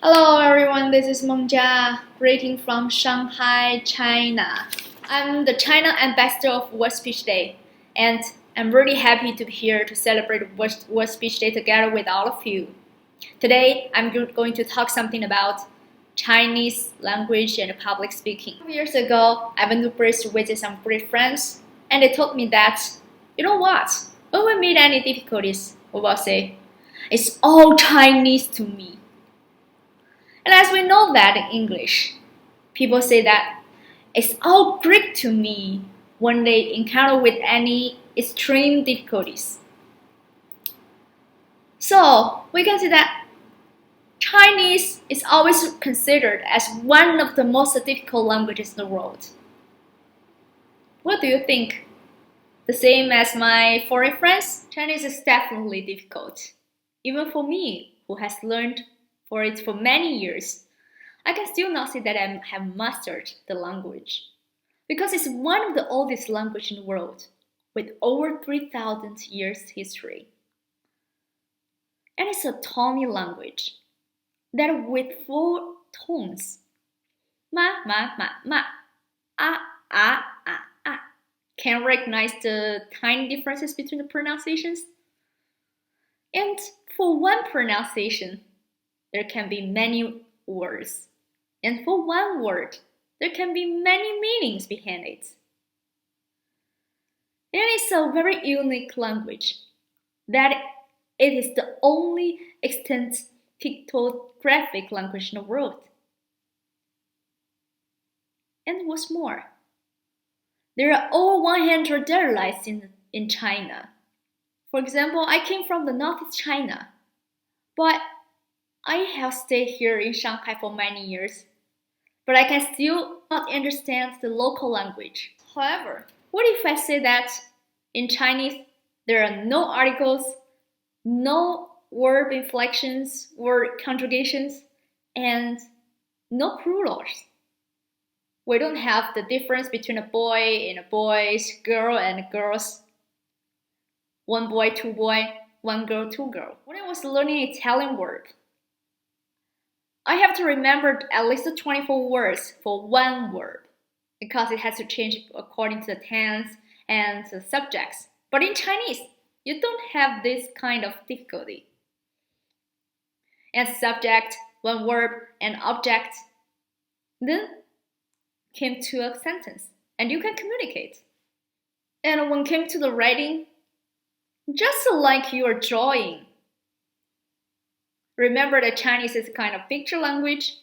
Hello everyone, this is Mengjia, greeting from Shanghai, China. I'm the China ambassador of WorldSpeechDay, and I'm really happy to be here to celebrate WorldSpeechDay together with all of you. Today, I'm going to talk something about Chinese language and public speaking. 2 years ago, I went to Paris to visit some great friends, and they told me that, you know what, when we meet any difficulties, we will say, it's all Chinese to me. And as we know that in English, people say that it's all Greek to me when they encounter with any extreme difficulties. So we can see that Chinese is always considered as one of the most difficult languages in the world. What do you think? The same as my foreign friends? Chinese is definitely difficult. Even for me, who has learned for it for many years, I can still not say that I have mastered the language. Because it's one of the oldest languages in the world, with over 3,000 years history. And it's a tony language that with 4 tones, ma, a, can recognize the tiny differences between the pronunciations. And for one pronunciation, there can be many words. And for one word, there can be many meanings behind it. And it's a very unique language that it is the only extant pictographic language in the world. And what's more, there are over 100 dialects in China. For example, I came from the northeast China, but I have stayed here in Shanghai for many years, but I can still not understand the local language. However, what if I say that in Chinese there are no articles, no verb inflections, word conjugations, and no plurals? We don't have the difference between a boy and a boys, girl and girls, one boy, two boy, one girl, two girl. When I was learning Italian word, I have to remember at least 24 words for one verb because it has to change according to the tense and the subjects. But in Chinese, you don't have this kind of difficulty. And subject, one verb, and object, then came to a sentence, and you can communicate. And when it came to the writing, just like you are drawing. Remember that Chinese is kind of picture language.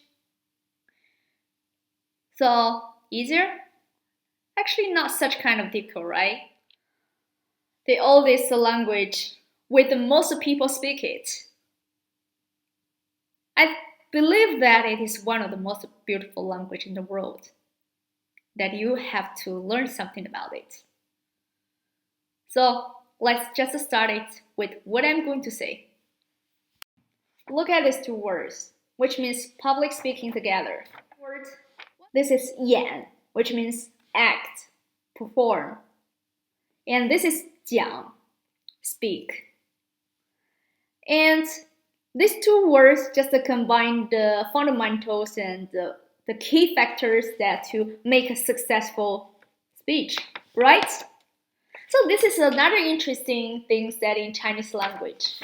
So, easier? Actually, not such kind of difficult, right? The oldest language with the most people speak it. I believe that it is one of the most beautiful language in the world. That you have to learn something about it. So, let's just start it with what I'm going to say. Look at these 2 words, which means public speaking together. This is yan, which means act, perform. And this is jiang, speak. And these 2 words just combine the fundamentals and the key factors that to make a successful speech, right? So this is another interesting thing that in Chinese language.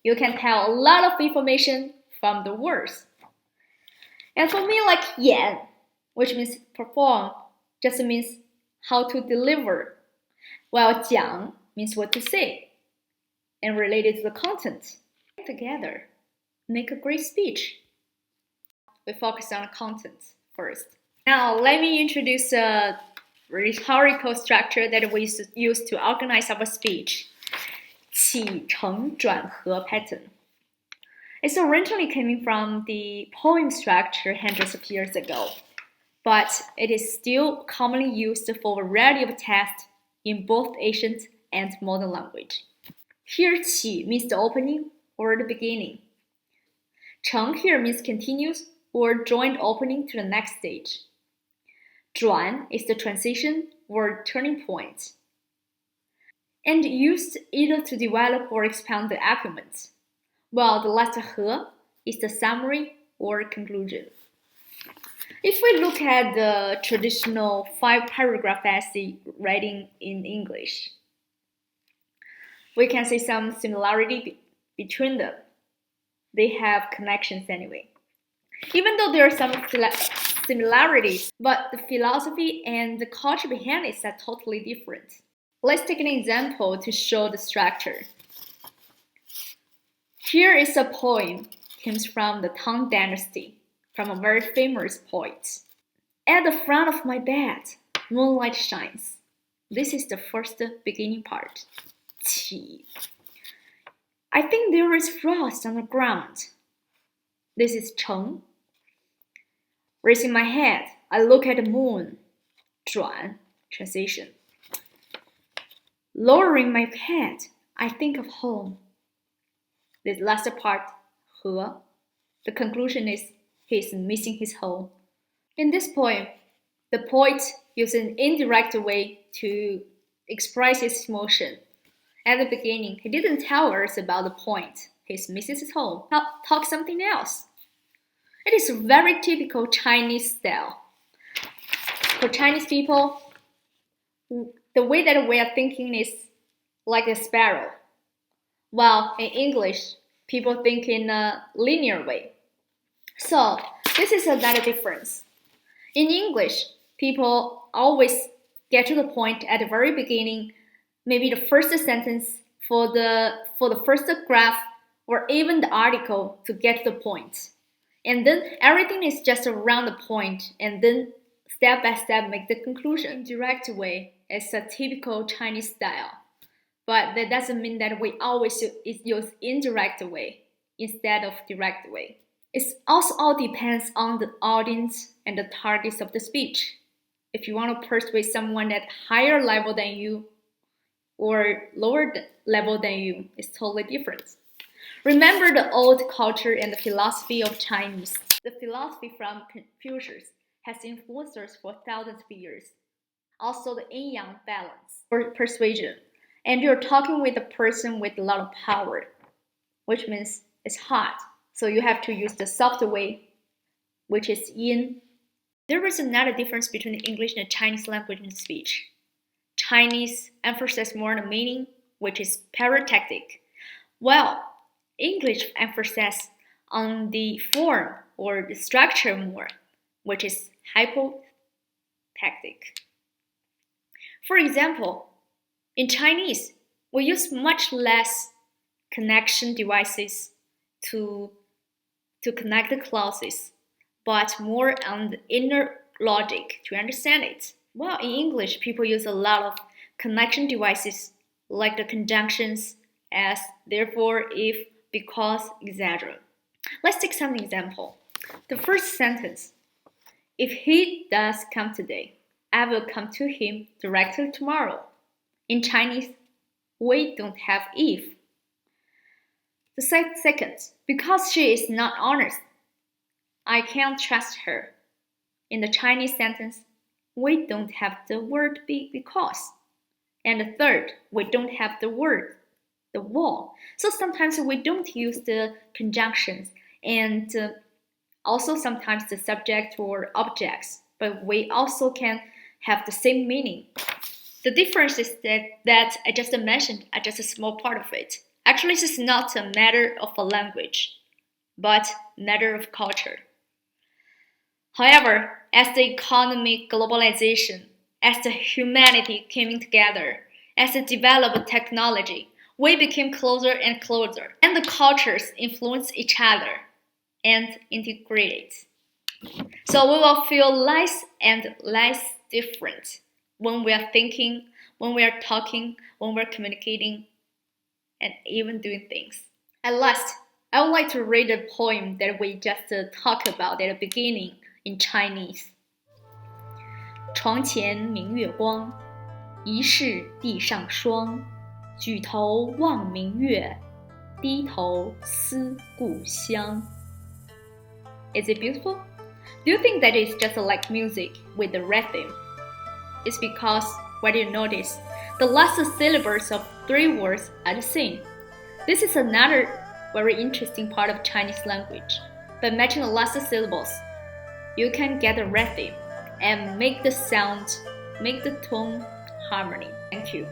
You can tell a lot of information from the words. And for me, like yan, which means perform, just means how to deliver, while jiang means what to say, and related to the content. Together, make a great speech. We focus on the content first. Now, let me introduce a rhetorical structure that we use to organize our speech. 起承转合 pattern. It's originally coming from the poem structure hundreds of years ago, but it is still commonly used for a variety of texts in both ancient and modern language. Here, 起 means the opening or the beginning. 承 here means continuous or joint opening to the next stage. 转 is the transition or turning point, and used either to develop or expand the argument, while the last 和 is the summary or conclusion. If we look at the traditional 5-paragraph essay writing in English, we can see some similarity between them. They have connections anyway. Even though there are some similarities, but the philosophy and the culture behind it are totally different. Let's take an example to show the structure. Here is a poem, comes from the Tang Dynasty, from a very famous poet. At the front of my bed, moonlight shines. This is the first beginning part. Qi. I think there is frost on the ground. This is Cheng. Raising my head, I look at the moon. 转, translation. Lowering my head, I think of home. This last part, 和, the conclusion is he is missing his home. In this poem, the poet used an indirect way to express his emotion. At the beginning, he didn't tell us about the point. He misses his home. Talk something else. It is a very typical Chinese style. For Chinese people, the way that we are thinking is like a sparrow. While in English, people think in a linear way. So, this is another difference. In English, people always get to the point at the very beginning, maybe the first sentence for the first graph or even the article to get to the point. And then everything is just around the point and then step by step make the conclusion. Direct way is a typical Chinese style. But that doesn't mean that we always use indirect way instead of direct way. It also all depends on the audience and the targets of the speech. If you want to persuade someone at higher level than you or lower level than you, it's totally different. Remember the old culture and the philosophy of Chinese. The philosophy from Confucius has influenced us for thousands of years. Also the yin-yang balance or persuasion. And you're talking with a person with a lot of power, which means it's hot. So you have to use the soft way, which is yin. There is another difference between the English and the Chinese language and speech. Chinese emphasizes more on the meaning, which is parotactic, while English emphasizes on the form or the structure more, which is hypotactic. For example, in Chinese, we use much less connection devices to connect the clauses, but more on the inner logic to understand it. While in English, people use a lot of connection devices like the conjunctions as, therefore, if, because, etc. Let's take some example. The first sentence, if he does come today, I will come to him directly tomorrow. In Chinese, we don't have if. The second, because she is not honest, I can't trust her. In the Chinese sentence, we don't have the word because. And the third, we don't have the word, the wall. So sometimes we don't use the conjunctions and also sometimes the subject or objects, but we also can have the same meaning. The difference is that I just mentioned are just a small part of it. Actually, this is not a matter of a language, but a matter of culture. However, as the economic globalization, as the humanity came together, as it developed technology, we became closer and closer, and the cultures influence each other and integrate. So we will feel less and less different when we are thinking, when we are talking, when we're communicating, and even doing things. At last, I would like to read a poem that we just talked about at the beginning in Chinese. 床前明月光，疑是地上霜。举头望明月，低头思故乡。Is it beautiful? Do you think that it's just like music with the rhythm? It's because, what do you notice? The last syllables of 3 words are the same. This is another very interesting part of Chinese language. By matching the last syllables, you can get the rhythm and make the tone harmony. Thank you.